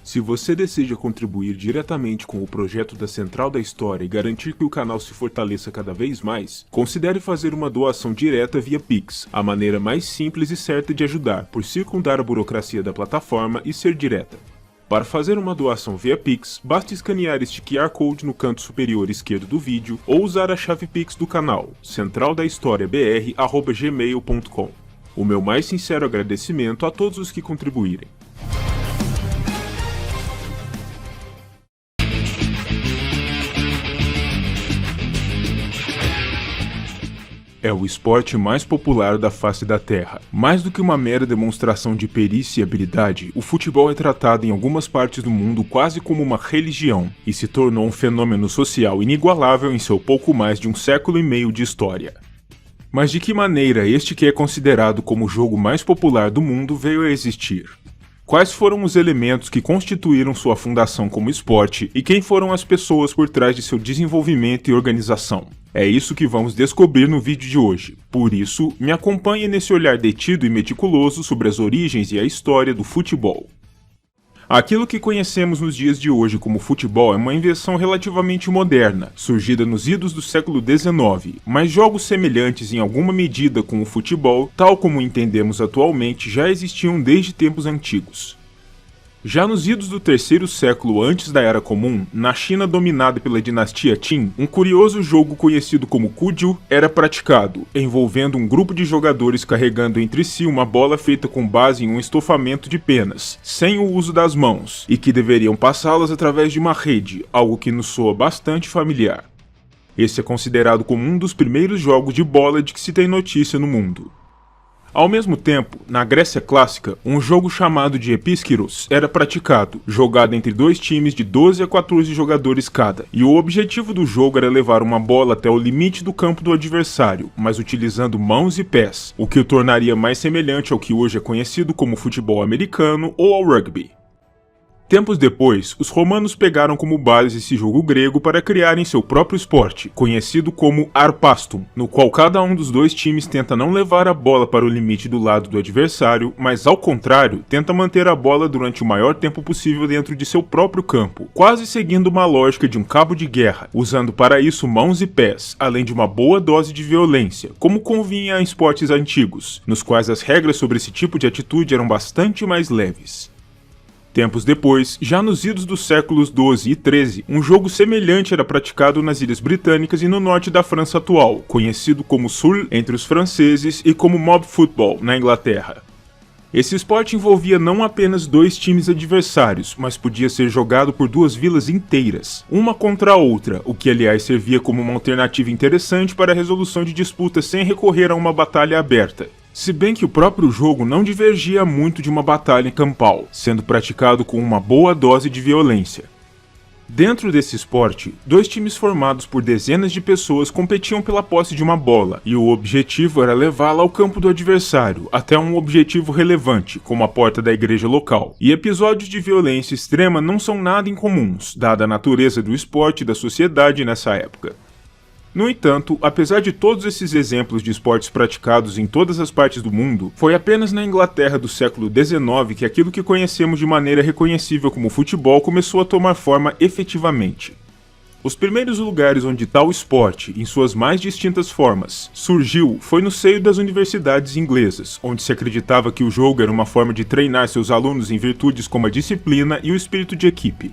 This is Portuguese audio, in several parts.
Se você deseja contribuir diretamente com o projeto da Central da História e garantir que o canal se fortaleça cada vez mais, considere fazer uma doação direta via Pix, a maneira mais simples e certa de ajudar, por circundar a burocracia da plataforma e ser direta. Para fazer uma doação via Pix, basta escanear este QR Code no canto superior esquerdo do vídeo ou usar a chave Pix do canal, centraldahistoriabr@gmail.com. O meu mais sincero agradecimento a todos os que contribuírem. É o esporte mais popular da face da Terra. Mais do que uma mera demonstração de perícia e habilidade, o futebol é tratado em algumas partes do mundo quase como uma religião e se tornou um fenômeno social inigualável em seu pouco mais de um século e meio de história. Mas de que maneira este que é considerado como o jogo mais popular do mundo veio a existir? Quais foram os elementos que constituíram sua fundação como esporte e quem foram as pessoas por trás de seu desenvolvimento e organização? É isso que vamos descobrir no vídeo de hoje. Por isso, me acompanhe nesse olhar detido e meticuloso sobre as origens e a história do futebol. Aquilo que conhecemos nos dias de hoje como futebol é uma invenção relativamente moderna, surgida nos idos do século XIX, mas jogos semelhantes em alguma medida com o futebol, tal como o entendemos atualmente, já existiam desde tempos antigos. Já nos idos do terceiro século antes da Era Comum, na China dominada pela dinastia Qin, um curioso jogo conhecido como Cuju era praticado, envolvendo um grupo de jogadores carregando entre si uma bola feita com base em um estofamento de penas, sem o uso das mãos, e que deveriam passá-las através de uma rede, algo que nos soa bastante familiar. Esse é considerado como um dos primeiros jogos de bola de que se tem notícia no mundo. Ao mesmo tempo, na Grécia clássica, um jogo chamado de Episkiros era praticado, jogado entre dois times de 12 a 14 jogadores cada, e o objetivo do jogo era levar uma bola até o limite do campo do adversário, mas utilizando mãos e pés, o que o tornaria mais semelhante ao que hoje é conhecido como futebol americano ou ao rugby. Tempos depois, os romanos pegaram como base esse jogo grego para criarem seu próprio esporte, conhecido como arpastum, no qual cada um dos dois times tenta não levar a bola para o limite do lado do adversário, mas ao contrário, tenta manter a bola durante o maior tempo possível dentro de seu próprio campo, quase seguindo uma lógica de um cabo de guerra, usando para isso mãos e pés, além de uma boa dose de violência, como convinha em esportes antigos, nos quais as regras sobre esse tipo de atitude eram bastante mais leves. Tempos depois, já nos idos dos séculos XII e XIII, um jogo semelhante era praticado nas Ilhas Britânicas e no norte da França atual, conhecido como Sul entre os franceses e como Mob Football na Inglaterra. Esse esporte envolvia não apenas dois times adversários, mas podia ser jogado por duas vilas inteiras, uma contra a outra, o que aliás servia como uma alternativa interessante para a resolução de disputas sem recorrer a uma batalha aberta. Se bem que o próprio jogo não divergia muito de uma batalha campal, sendo praticado com uma boa dose de violência. Dentro desse esporte, dois times formados por dezenas de pessoas competiam pela posse de uma bola, e o objetivo era levá-la ao campo do adversário, até um objetivo relevante, como a porta da igreja local. E episódios de violência extrema não são nada incomuns, dada a natureza do esporte e da sociedade nessa época. No entanto, apesar de todos esses exemplos de esportes praticados em todas as partes do mundo, foi apenas na Inglaterra do século XIX que aquilo que conhecemos de maneira reconhecível como futebol começou a tomar forma efetivamente. Os primeiros lugares onde tal esporte, em suas mais distintas formas, surgiu foi no seio das universidades inglesas, onde se acreditava que o jogo era uma forma de treinar seus alunos em virtudes como a disciplina e o espírito de equipe.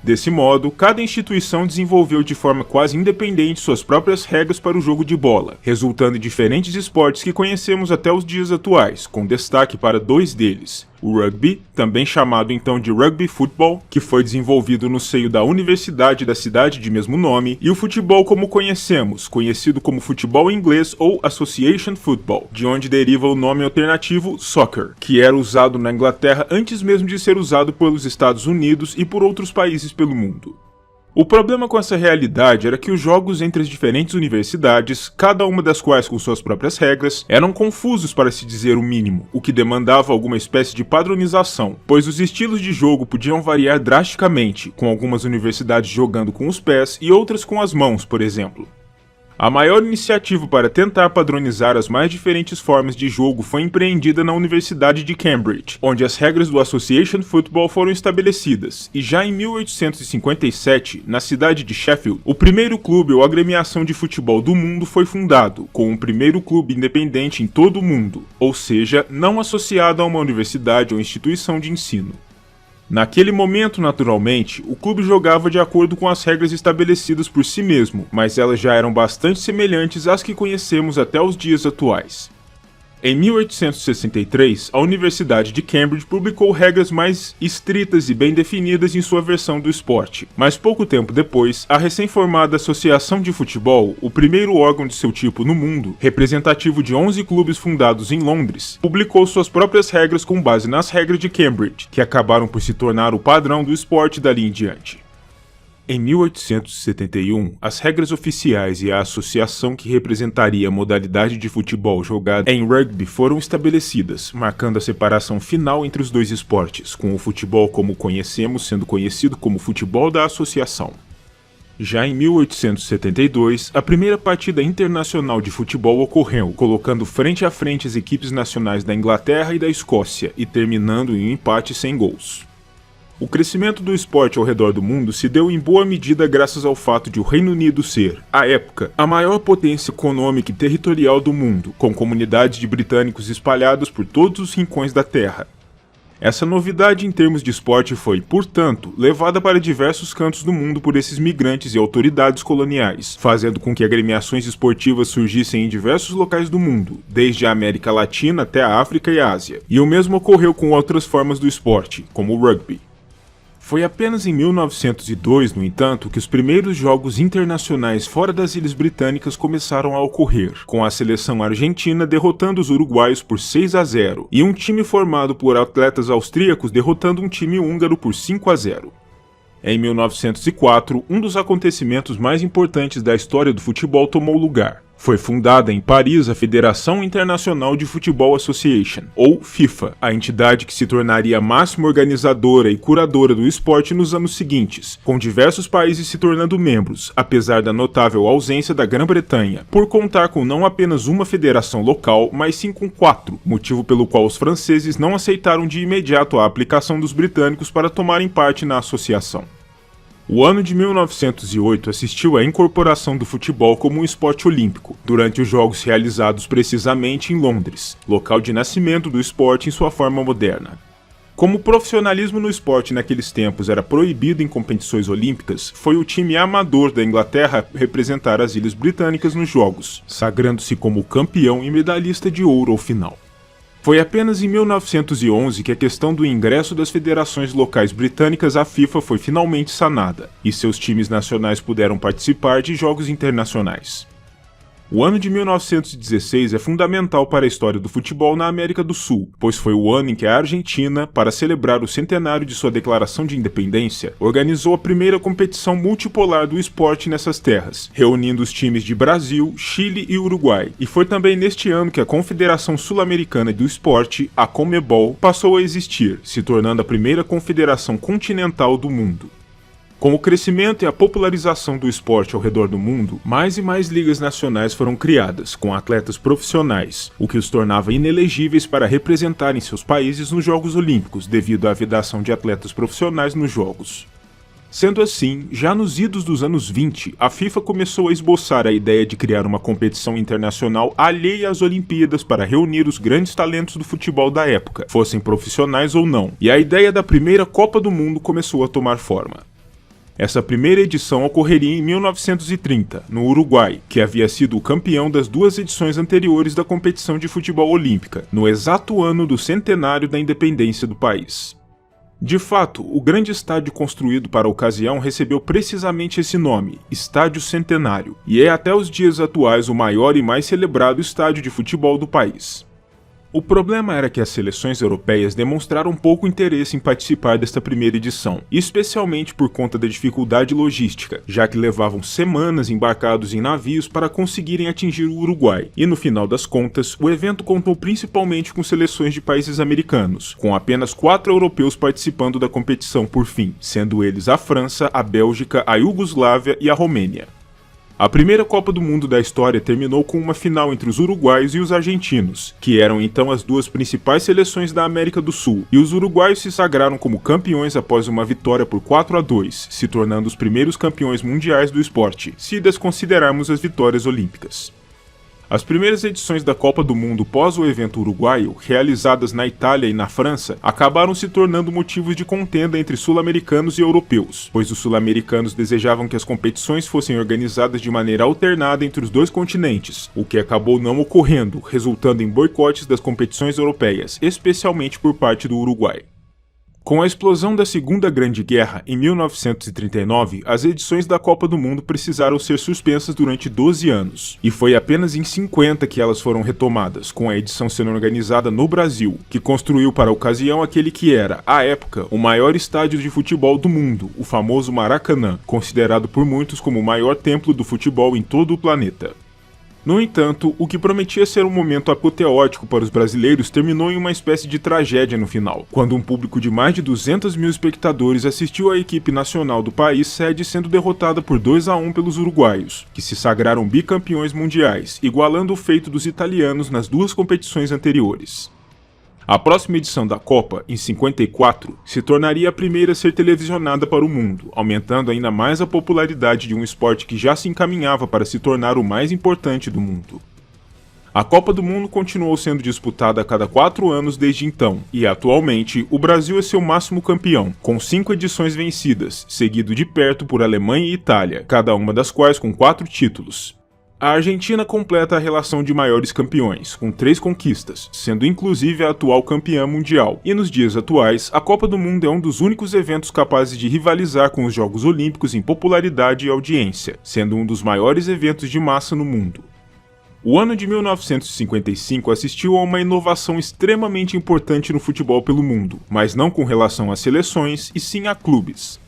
Desse modo, cada instituição desenvolveu de forma quase independente suas próprias regras para o jogo de bola, resultando em diferentes esportes que conhecemos até os dias atuais, com destaque para dois deles: o rugby, também chamado então de rugby football, que foi desenvolvido no seio da universidade da cidade de mesmo nome, e o futebol como conhecemos, conhecido como futebol inglês ou Association Football, de onde deriva o nome alternativo soccer, que era usado na Inglaterra antes mesmo de ser usado pelos Estados Unidos e por outros países pelo mundo. O problema com essa realidade era que os jogos entre as diferentes universidades, cada uma das quais com suas próprias regras, eram confusos para se dizer o mínimo, o que demandava alguma espécie de padronização, pois os estilos de jogo podiam variar drasticamente, com algumas universidades jogando com os pés e outras com as mãos, por exemplo. A maior iniciativa para tentar padronizar as mais diferentes formas de jogo foi empreendida na Universidade de Cambridge, onde as regras do Association Football foram estabelecidas, e já em 1857, na cidade de Sheffield, o primeiro clube ou agremiação de futebol do mundo foi fundado, com o primeiro clube independente em todo o mundo, ou seja, não associado a uma universidade ou instituição de ensino. Naquele momento, naturalmente, o clube jogava de acordo com as regras estabelecidas por si mesmo, mas elas já eram bastante semelhantes às que conhecemos até os dias atuais. Em 1863, a Universidade de Cambridge publicou regras mais estritas e bem definidas em sua versão do esporte, mas pouco tempo depois, a recém-formada Associação de Futebol, o primeiro órgão de seu tipo no mundo, representativo de 11 clubes fundados em Londres, publicou suas próprias regras com base nas regras de Cambridge, que acabaram por se tornar o padrão do esporte dali em diante. Em 1871, as regras oficiais e a associação que representaria a modalidade de futebol jogada em rugby foram estabelecidas, marcando a separação final entre os dois esportes, com o futebol como conhecemos sendo conhecido como futebol da associação. Já em 1872, a primeira partida internacional de futebol ocorreu, colocando frente a frente as equipes nacionais da Inglaterra e da Escócia, e terminando em um empate sem gols. O crescimento do esporte ao redor do mundo se deu em boa medida graças ao fato de o Reino Unido ser, à época, a maior potência econômica e territorial do mundo, com comunidades de britânicos espalhadas por todos os rincões da Terra. Essa novidade em termos de esporte foi, portanto, levada para diversos cantos do mundo por esses migrantes e autoridades coloniais, fazendo com que agremiações esportivas surgissem em diversos locais do mundo, desde a América Latina até a África e a Ásia. E o mesmo ocorreu com outras formas do esporte, como o rugby. Foi apenas em 1902, no entanto, que os primeiros jogos internacionais fora das Ilhas Britânicas começaram a ocorrer, com a seleção argentina derrotando os uruguaios por 6-0 e um time formado por atletas austríacos derrotando um time húngaro por 5-0. Em 1904, um dos acontecimentos mais importantes da história do futebol tomou lugar. Foi fundada em Paris a Federação Internacional de Football Association, ou FIFA, a entidade que se tornaria a máxima organizadora e curadora do esporte nos anos seguintes, com diversos países se tornando membros, apesar da notável ausência da Grã-Bretanha, por contar com não apenas uma federação local, mas sim com 4, motivo pelo qual os franceses não aceitaram de imediato a aplicação dos britânicos para tomarem parte na associação. O ano de 1908 assistiu à incorporação do futebol como um esporte olímpico, durante os Jogos realizados precisamente em Londres, local de nascimento do esporte em sua forma moderna. Como o profissionalismo no esporte naqueles tempos era proibido em competições olímpicas, foi o time amador da Inglaterra representar as Ilhas Britânicas nos Jogos, sagrando-se como campeão e medalhista de ouro ao final. Foi apenas em 1911 que a questão do ingresso das federações locais britânicas à FIFA foi finalmente sanada, e seus times nacionais puderam participar de jogos internacionais. O ano de 1916 é fundamental para a história do futebol na América do Sul, pois foi o ano em que a Argentina, para celebrar o centenário de sua declaração de independência, organizou a primeira competição multipolar do esporte nessas terras, reunindo os times de Brasil, Chile e Uruguai. E foi também neste ano que a Confederação Sul-Americana do Esporte, a CONMEBOL, passou a existir, se tornando a primeira confederação continental do mundo. Com o crescimento e a popularização do esporte ao redor do mundo, mais e mais ligas nacionais foram criadas, com atletas profissionais, o que os tornava inelegíveis para representarem seus países nos Jogos Olímpicos, devido à vedação de atletas profissionais nos Jogos. Sendo assim, já nos idos dos anos 20, a FIFA começou a esboçar a ideia de criar uma competição internacional alheia às Olimpíadas para reunir os grandes talentos do futebol da época, fossem profissionais ou não, e a ideia da primeira Copa do Mundo começou a tomar forma. Essa primeira edição ocorreria em 1930, no Uruguai, que havia sido o campeão das 2 edições anteriores da competição de futebol olímpica, no exato ano do centenário da independência do país. De fato, o grande estádio construído para a ocasião recebeu precisamente esse nome, Estádio Centenário, e é até os dias atuais o maior e mais celebrado estádio de futebol do país. O problema era que as seleções europeias demonstraram pouco interesse em participar desta primeira edição, especialmente por conta da dificuldade logística, já que levavam semanas embarcados em navios para conseguirem atingir o Uruguai, e no final das contas, o evento contou principalmente com seleções de países americanos, com apenas 4 europeus participando da competição por fim, sendo eles a França, a Bélgica, a Iugoslávia e a Romênia. A primeira Copa do Mundo da história terminou com uma final entre os uruguaios e os argentinos, que eram então as duas principais seleções da América do Sul, e os uruguaios se sagraram como campeões após uma vitória por 4-2, se tornando os primeiros campeões mundiais do esporte, se desconsiderarmos as vitórias olímpicas. As primeiras edições da Copa do Mundo pós o evento uruguaio, realizadas na Itália e na França, acabaram se tornando motivos de contenda entre sul-americanos e europeus, pois os sul-americanos desejavam que as competições fossem organizadas de maneira alternada entre os dois continentes, o que acabou não ocorrendo, resultando em boicotes das competições europeias, especialmente por parte do Uruguai. Com a explosão da Segunda Grande Guerra, em 1939, as edições da Copa do Mundo precisaram ser suspensas durante 12 anos, e foi apenas em 50 que elas foram retomadas, com a edição sendo organizada no Brasil, que construiu para a ocasião aquele que era, à época, o maior estádio de futebol do mundo, o famoso Maracanã, considerado por muitos como o maior templo do futebol em todo o planeta. No entanto, o que prometia ser um momento apoteótico para os brasileiros terminou em uma espécie de tragédia no final, quando um público de mais de 200 mil espectadores assistiu à equipe nacional do país sede sendo derrotada por 2-1 pelos uruguaios, que se sagraram bicampeões mundiais, igualando o feito dos italianos nas duas competições anteriores. A próxima edição da Copa, em 54, se tornaria a primeira a ser televisionada para o mundo, aumentando ainda mais a popularidade de um esporte que já se encaminhava para se tornar o mais importante do mundo. A Copa do Mundo continuou sendo disputada a cada 4 anos desde então, e atualmente o Brasil é seu máximo campeão, com 5 edições vencidas, seguido de perto por Alemanha e Itália, cada uma das quais com 4 títulos. A Argentina completa a relação de maiores campeões, com 3 conquistas, sendo inclusive a atual campeã mundial, e nos dias atuais, a Copa do Mundo é um dos únicos eventos capazes de rivalizar com os Jogos Olímpicos em popularidade e audiência, sendo um dos maiores eventos de massa no mundo. O ano de 1955 assistiu a uma inovação extremamente importante no futebol pelo mundo, mas não com relação às seleções, e sim a clubes.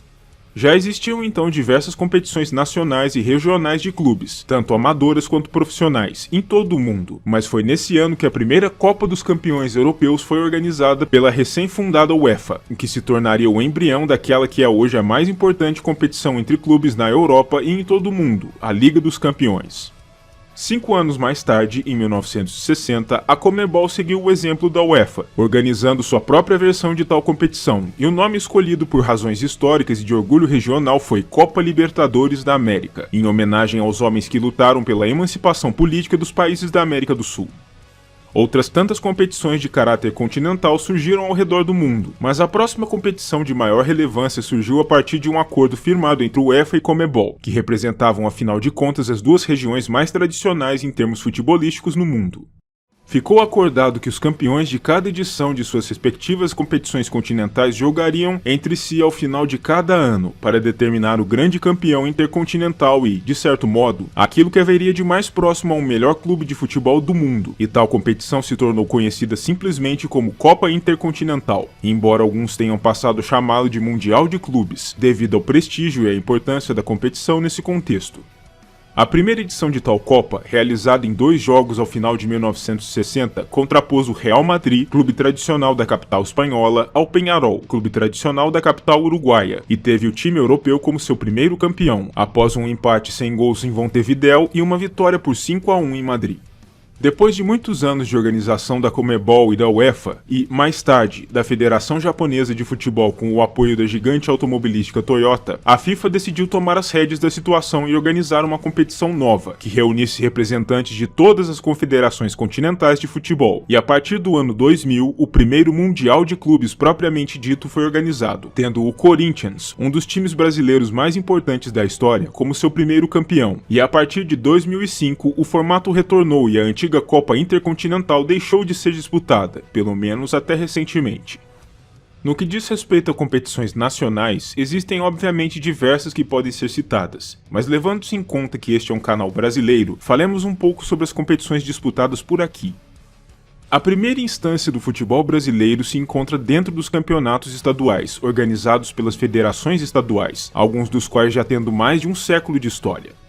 Já existiam então diversas competições nacionais e regionais de clubes, tanto amadoras quanto profissionais, em todo o mundo, mas foi nesse ano que a primeira Copa dos Campeões Europeus foi organizada pela recém-fundada UEFA, em que se tornaria o embrião daquela que é hoje a mais importante competição entre clubes na Europa e em todo o mundo, a Liga dos Campeões. 5 anos mais tarde, em 1960, a Conmebol seguiu o exemplo da UEFA, organizando sua própria versão de tal competição, e o nome escolhido por razões históricas e de orgulho regional foi Copa Libertadores da América, em homenagem aos homens que lutaram pela emancipação política dos países da América do Sul. Outras tantas competições de caráter continental surgiram ao redor do mundo, mas a próxima competição de maior relevância surgiu a partir de um acordo firmado entre UEFA e Conmebol, que representavam afinal de contas as duas regiões mais tradicionais em termos futebolísticos no mundo. Ficou acordado que os campeões de cada edição de suas respectivas competições continentais jogariam entre si ao final de cada ano, para determinar o grande campeão intercontinental e, de certo modo, aquilo que haveria de mais próximo ao melhor clube de futebol do mundo, e tal competição se tornou conhecida simplesmente como Copa Intercontinental, embora alguns tenham passado a chamá-lo de Mundial de Clubes, devido ao prestígio e à importância da competição nesse contexto. A primeira edição de tal Copa, realizada em 2 jogos ao final de 1960, contrapôs o Real Madrid, clube tradicional da capital espanhola, ao Peñarol, clube tradicional da capital uruguaia, e teve o time europeu como seu primeiro campeão, após um empate sem gols em Montevidéu e uma vitória por 5-1 em Madrid. Depois de muitos anos de organização da Conmebol e da UEFA, e, mais tarde, da Federação Japonesa de Futebol com o apoio da gigante automobilística Toyota, a FIFA decidiu tomar as rédeas da situação e organizar uma competição nova, que reunisse representantes de todas as confederações continentais de futebol, e a partir do ano 2000, o primeiro Mundial de Clubes propriamente dito foi organizado, tendo o Corinthians, um dos times brasileiros mais importantes da história, como seu primeiro campeão, e a partir de 2005, o formato retornou e a antiga Copa Intercontinental deixou de ser disputada, pelo menos até recentemente. No que diz respeito a competições nacionais, existem obviamente diversas que podem ser citadas, mas levando-se em conta que este é um canal brasileiro, falemos um pouco sobre as competições disputadas por aqui. A primeira instância do futebol brasileiro se encontra dentro dos campeonatos estaduais, organizados pelas federações estaduais, alguns dos quais já tendo mais de um século de história.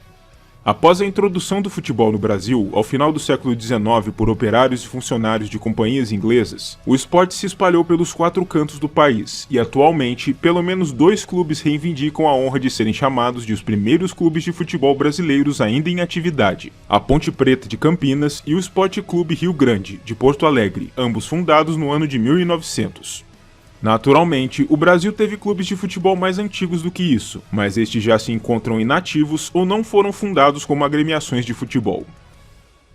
Após a introdução do futebol no Brasil, ao final do século XIX por operários e funcionários de companhias inglesas, o esporte se espalhou pelos 4 cantos do país e, atualmente, pelo menos 2 clubes reivindicam a honra de serem chamados de os primeiros clubes de futebol brasileiros ainda em atividade: a Ponte Preta de Campinas e o Esporte Clube Rio Grande, de Porto Alegre, ambos fundados no ano de 1900. Naturalmente, o Brasil teve clubes de futebol mais antigos do que isso, mas estes já se encontram inativos ou não foram fundados como agremiações de futebol.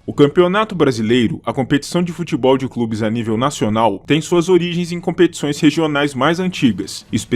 O Campeonato Brasileiro, a competição de futebol de clubes a nível nacional, tem suas origens em competições regionais mais antigas, especialmente